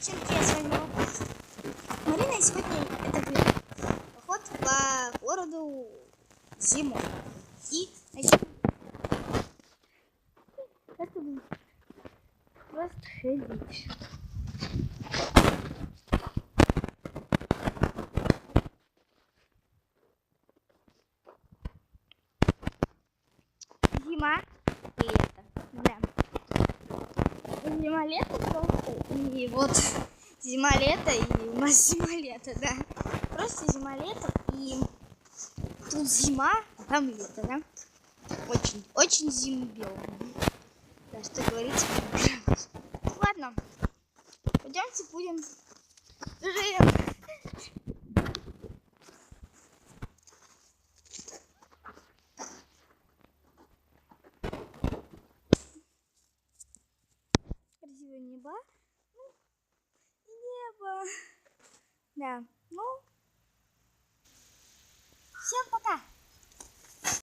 девчонки, я с вами Марина, и сегодня это будет поход по городу зимой. И начнем. Как тут просто ходить. Зима и лето. Да. Зима-лето просто. И вот зима-лето, и у нас зима-лето, да. Просто зима-лето, и тут зима, а там лето, да. Очень зимбел. Да, что говорить. Ладно, пойдемте будем жить. Красивое небо. Небо. Да, ну. Всем пока.